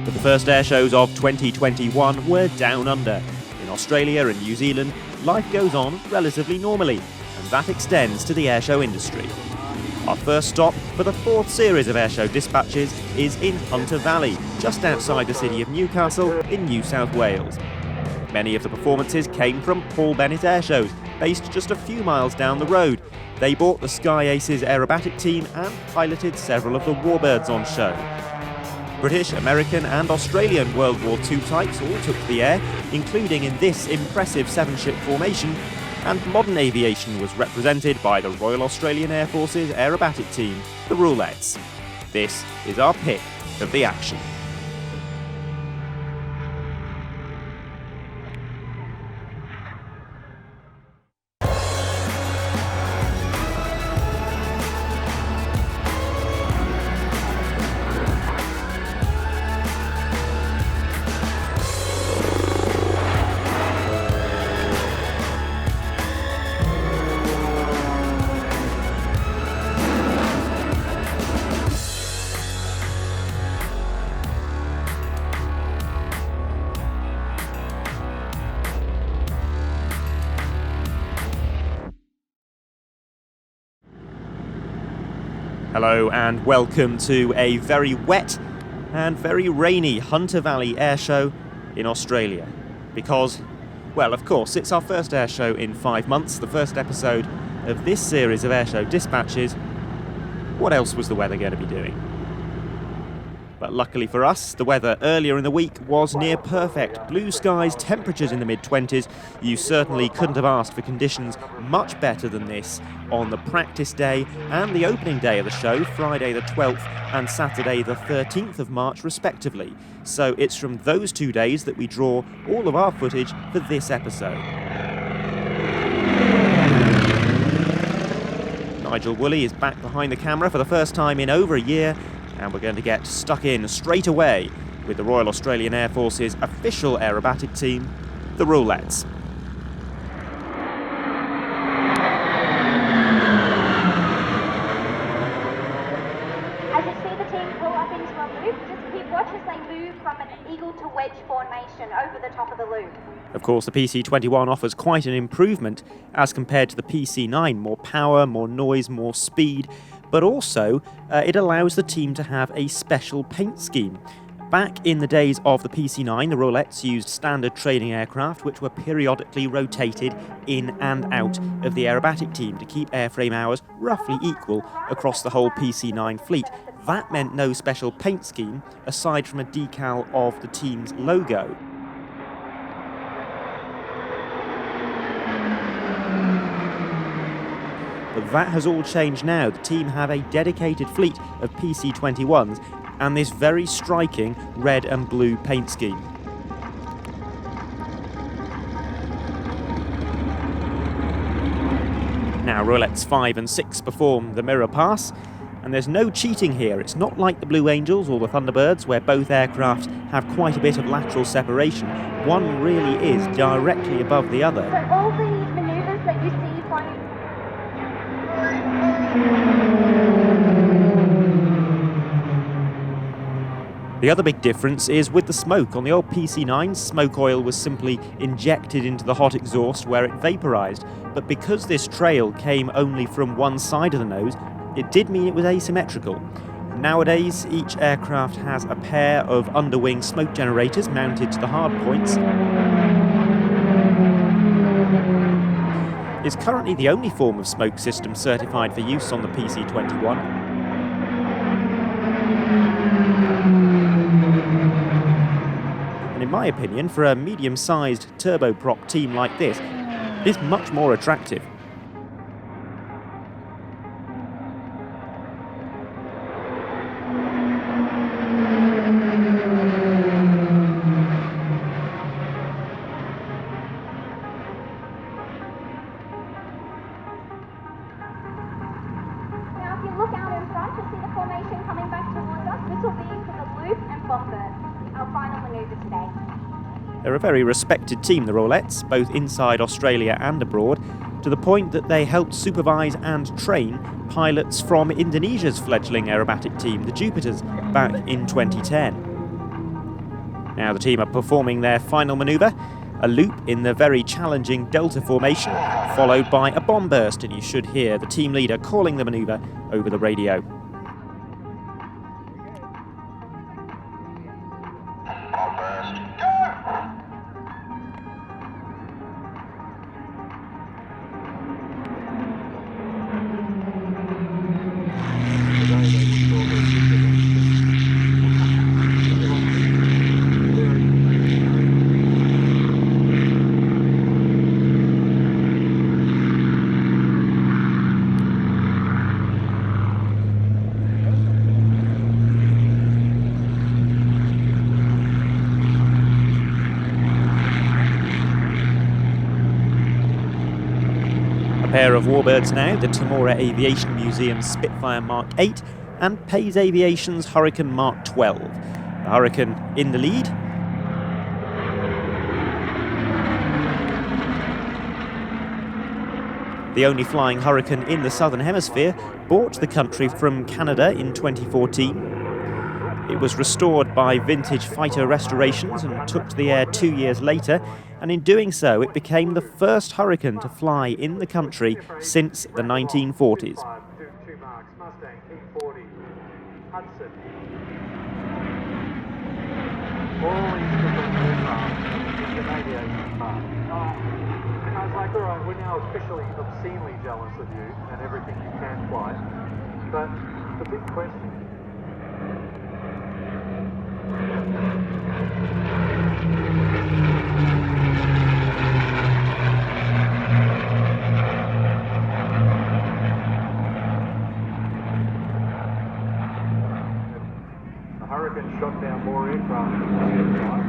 But the first air shows of 2021 were down under. In Australia and New Zealand, life goes on relatively normally, and that extends to the airshow industry. Our first stop for the fourth series of airshow dispatches is in Hunter Valley, just outside the city of Newcastle in New South Wales. Many of the performances came from Paul Bennett airshows, based just a few miles down the road. They brought the Sky Aces aerobatic team and piloted several of the Warbirds on show. British, American and Australian World War II types all took the air, including in this impressive 7-ship formation, and modern aviation was represented by the Royal Australian Air Force's aerobatic team, the Roulettes. This is our pick of the action. Hello and welcome to a very wet and very rainy Hunter Valley Airshow in Australia. Because, well, of course, it's our first airshow in 5 months, the first episode of this series of airshow dispatches. What else was the weather going to be doing? But luckily for us, the weather earlier in the week was near perfect. Blue skies, temperatures in the mid-20s. You certainly couldn't have asked for conditions much better than this on the practice day and the opening day of the show, Friday the 12th and Saturday the 13th of March respectively. So it's from those 2 days that we draw all of our footage for this episode. Nigel Woolley is back behind the camera for the first time in over a year, and we're going to get stuck in straight away with the Royal Australian Air Force's official aerobatic team, the Roulettes. As you see the team pull up into a loop, just keep watch as they move from an eagle to wedge formation over the top of the loop. Of course, the PC-21 offers quite an improvement as compared to the PC-9. More power, more noise, more speed, but also it allows the team to have a special paint scheme. Back in the days of the PC-9, the Roulettes used standard training aircraft which were periodically rotated in and out of the aerobatic team to keep airframe hours roughly equal across the whole PC-9 fleet. That meant no special paint scheme aside from a decal of the team's logo. But that has all changed now. The team have a dedicated fleet of PC-21s and this very striking red and blue paint scheme. Now Roulettes 5 and 6 perform the mirror pass, and there's no cheating here. It's not like the Blue Angels or the Thunderbirds where both aircraft have quite a bit of lateral separation. One really is directly above the other. So all the manoeuvres that you see flying. The other big difference is with the smoke. On the old PC-9, smoke oil was simply injected into the hot exhaust where it vaporised. But because this trail came only from one side of the nose, it did mean it was asymmetrical. Nowadays, each aircraft has a pair of underwing smoke generators mounted to the hard points. It's currently the only form of smoke system certified for use on the PC-21. And in my opinion, for a medium-sized turboprop team like this, it's much more attractive. Now if you look out in front, you'll see the formation coming back towards us. This will be for the loop and Warbird, our final manoeuvre today. They're a very respected team, the Roulettes, both inside Australia and abroad, to the point that they helped supervise and train pilots from Indonesia's fledgling aerobatic team, the Jupiters, back in 2010. Now the team are performing their final manoeuvre, a loop in the very challenging Delta formation, followed by a bomb burst, and you should hear the team leader calling the manoeuvre over the radio. A pair of Warbirds now, the Temora Aviation Museum's Spitfire Mark 8 and Pays Aviation's Hurricane Mark 12. The Hurricane in the lead. The only flying Hurricane in the Southern Hemisphere, bought the country from Canada in 2014. It was restored by Vintage Fighter Restorations and took to the air 2 years later, and in doing so it became the first Hurricane to fly in the country since the 1940s. Two marks, Mustang, E40, Hudson. All these different aircraft in aviation park. I was like, all right, we're now officially obscenely jealous of you and everything you can fly. But the big question. The Hurricane shot down more aircraft than the aircraft.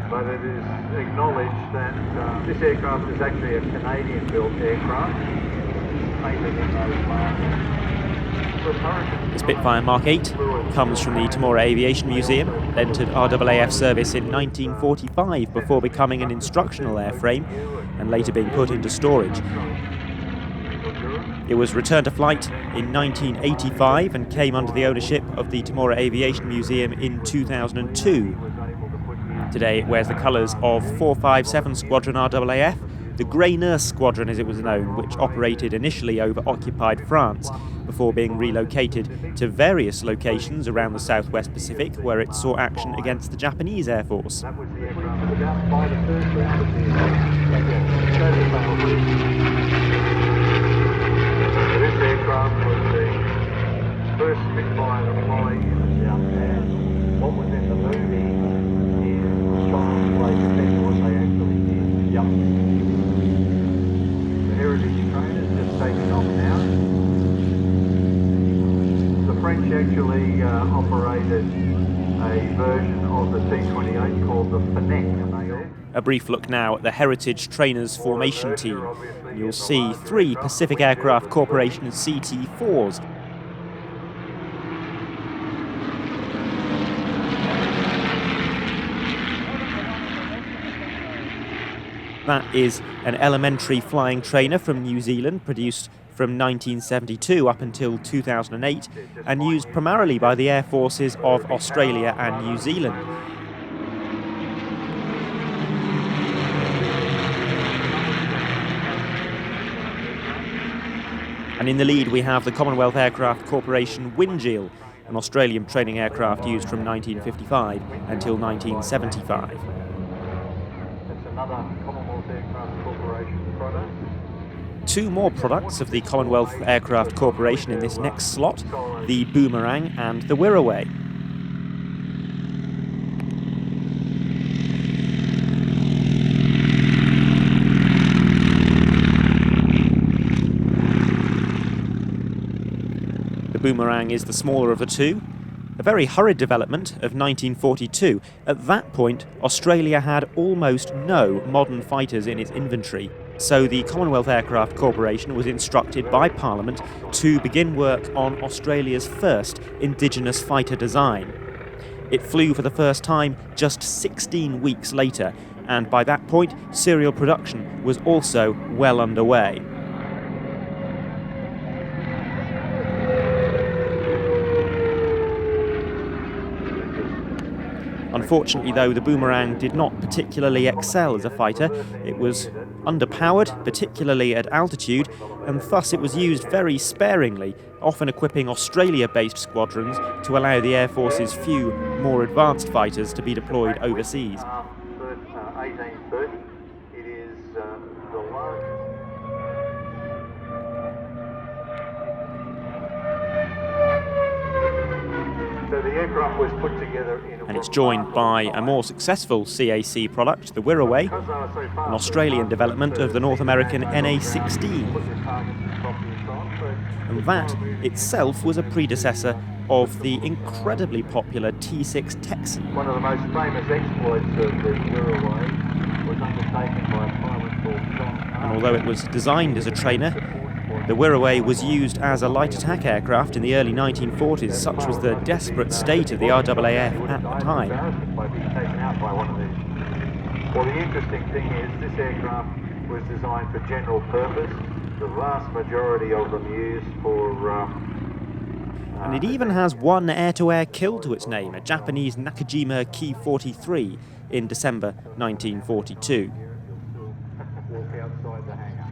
But it is acknowledged that this aircraft is actually a Canadian-built aircraft. The Spitfire Mark 8 comes from the Temora Aviation Museum, entered RAAF service in 1945 before becoming an instructional airframe and later being put into storage. It was returned to flight in 1985 and came under the ownership of the Temora Aviation Museum in 2002. Today it wears the colours of 457 Squadron RAAF, the Grey Nurse Squadron as it was known, which operated initially over occupied France before being relocated to various locations around the southwest Pacific where it saw action against the Japanese Air Force. That was the aircraft that was out by the first round of this aircraft was the first Spitfire to fly in the South, and what was in the movie is Child's Play compared to what they actually did. Yep. The heritage trainers just taking off now. The French actually operated a version of the T-28 called the Fennec. A brief look now at the Heritage Trainers Formation Team. You'll see 3 Pacific Aircraft Corporation CT-4s. That is an elementary flying trainer from New Zealand, produced from 1972 up until 2008, and used primarily by the Air Forces of Australia and New Zealand. And in the lead we have the Commonwealth Aircraft Corporation Windgill, an Australian training aircraft used from 1955 until 1975. That's another Commonwealth Aircraft Corporation product. 2 more products of the Commonwealth Aircraft Corporation in this next slot, the Boomerang and the Wirraway. The Boomerang is the smaller of the 2. A very hurried development of 1942. At that point, Australia had almost no modern fighters in its inventory. So the Commonwealth Aircraft Corporation was instructed by Parliament to begin work on Australia's first indigenous fighter design. It flew for the first time just 16 weeks later, and by that point, serial production was also well underway. Unfortunately, though, the Boomerang did not particularly excel as a fighter. It was underpowered, particularly at altitude, and thus it was used very sparingly, often equipping Australia-based squadrons to allow the Air Force's few more advanced fighters to be deployed overseas. 1830. It is the largest. So the aircraft was put together in and it's joined by a more successful CAC product, the Wirraway, an Australian development of the North American NA-16. And that itself was a predecessor of the incredibly popular T6 Texan. One of the most famous exploits of the Wirraway was undertaken by a pilot called John. And although it was designed as a trainer, the Wirraway was used as a light attack aircraft in the early 1940s. Such was the desperate state of the RAAF at the time. Well, the interesting thing is this aircraft was designed for general purpose. The vast majority of them used for... and it even has one air-to-air kill to its name, a Japanese Nakajima Ki-43 in December 1942. Walk outside the hangar.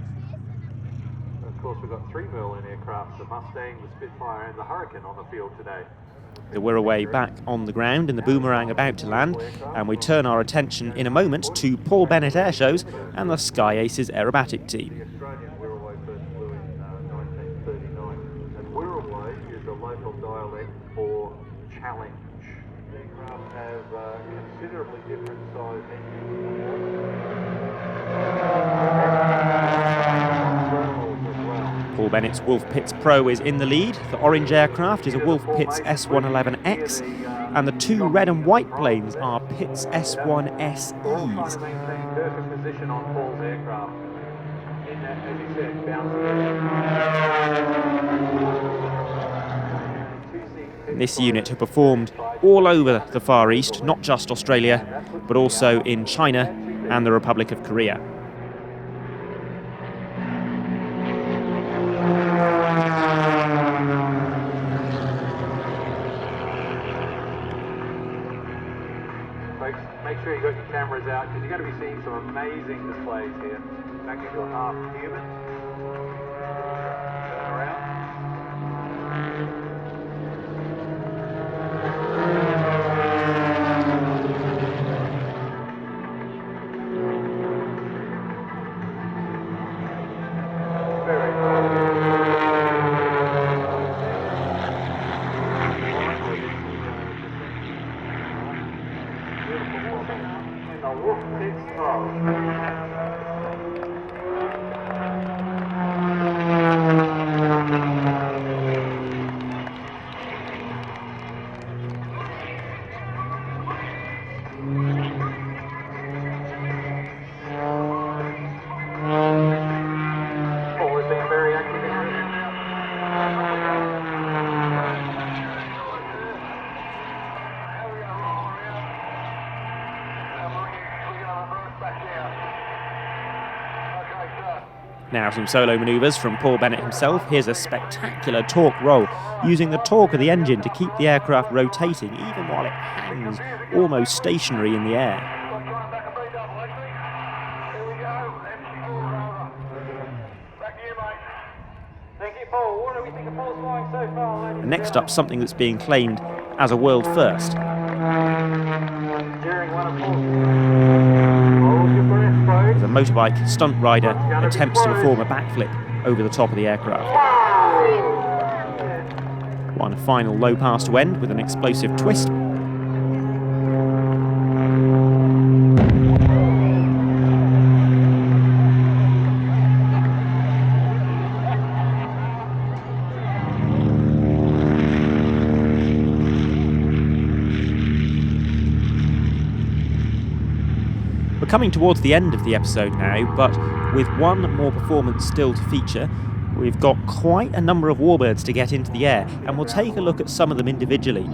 Of course, we've got 3 Merlin aircraft, the Mustang, the Spitfire and the Hurricane on the field today. The Wirraway back on the ground and the Boomerang about to land, and we turn our attention in a moment to Paul Bennett Airshows and the Sky Aces aerobatic team. The Australian Wirraway first flew in 1939, and Wirraway is a local dialect for challenge. The aircraft have considerably different size engines. Paul Bennett's Wolf Pitts Pro is in the lead. The orange aircraft is a Wolf Pitts S111X, and the 2 red and white planes are Pitts S1SEs. Perfect position on Paul's aircraft. In that, as you said, bouncing. This unit have performed all over the Far East, not just Australia, but also in China and the Republic of Korea. Make sure you got your cameras out because you're going to be seeing some amazing displays here. Back into a half human. Turn around. Very cool. Now some solo manoeuvres from Paul Bennett himself. Here's a spectacular torque roll, using the torque of the engine to keep the aircraft rotating even while it hangs almost stationary in the air. And next up, something that's being claimed as a world first. As a motorbike stunt rider attempts to perform a backflip over the top of the aircraft. One final low pass to end with an explosive twist. We're coming towards the end of the episode now, but with one more performance still to feature, we've got quite a number of Warbirds to get into the air, and we'll take a look at some of them individually.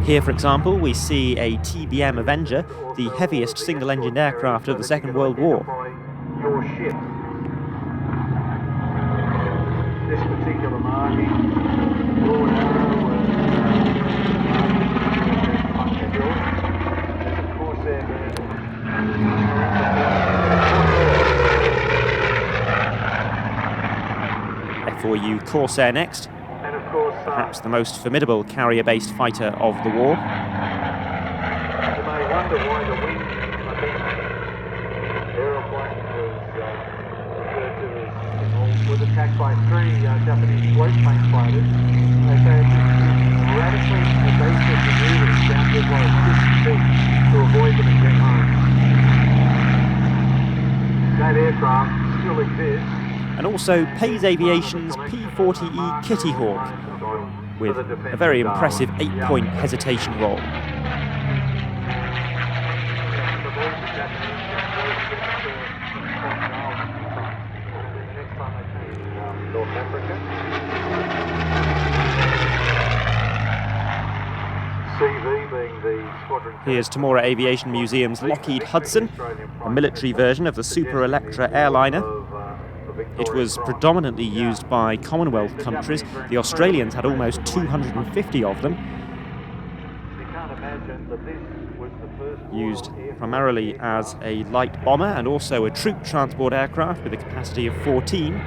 Here, for example, we see a TBM Avenger, the heaviest single-engined aircraft of the Second World War. Your ship. this particular marking, raw arrow was Bunker Hill. There's of course there F04U Corsair next, and of course perhaps the most formidable carrier-based fighter of the war. you may wonder why the wing, I think, aeroplane was referred to as, was attacked by 3 Japanese float plane fighters. They say it's radically evasive maneuvers down to like 50 feet to avoid them and get home. That aircraft still exists. And also Pays Aviation's P-40E Kitty Hawk, with a very impressive 8-point hesitation roll. North Africa. CV being the squadron. Here's Temora Aviation Museum's Lockheed Hudson, a military version of the Super Electra airliner. It was predominantly used by Commonwealth countries. The Australians had almost 250 of them. Used primarily as a light bomber and also a troop transport aircraft with a capacity of 14.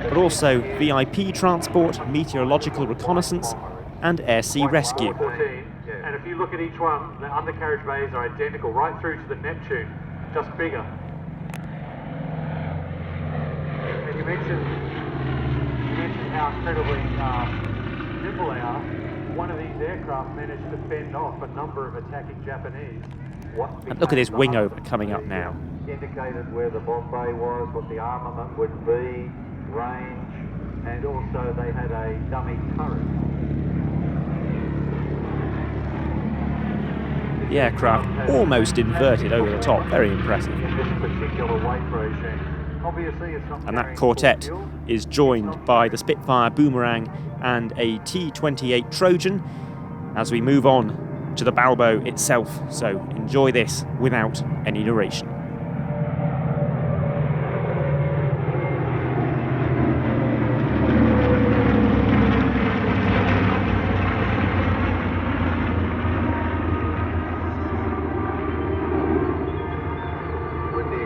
But also VIP transport, meteorological reconnaissance and air-sea rescue. And if you look at each one, the undercarriage bays are identical right through to the Neptune, just bigger. And you mentioned how incredibly nimble they are. One of these aircraft managed to fend off a number of attacking Japanese. And look at this wing over coming up now. Indicated where the bomb bay was, what the armament would be, range, and also they had a dummy turret. The aircraft almost inverted over the top, very impressive. And that quartet is joined by the Spitfire Boomerang and a T-28 Trojan as we move on to the Balbo itself, so enjoy this without any narration.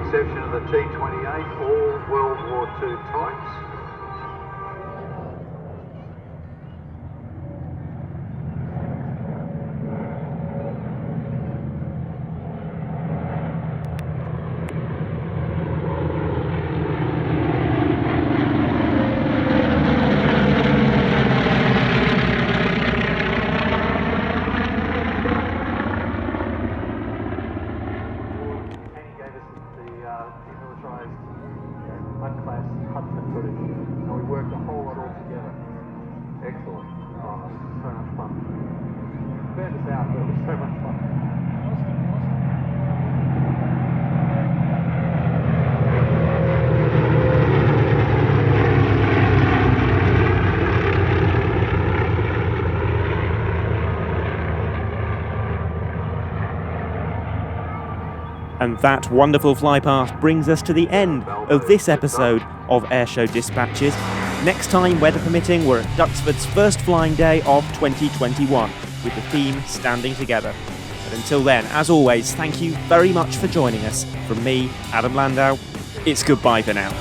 Exception of the T-28, all World War II types. Unclassed Hudson footage, and we worked a whole lot all together. Excellent. Oh, so much fun. Burned us out, but it was so much fun. And that wonderful flypast brings us to the end of this episode of Airshow Dispatches. Next time, weather permitting, we're at Duxford's first flying day of 2021, with the theme Standing Together. But until then, as always, thank you very much for joining us. From me, Adam Landau, it's goodbye for now.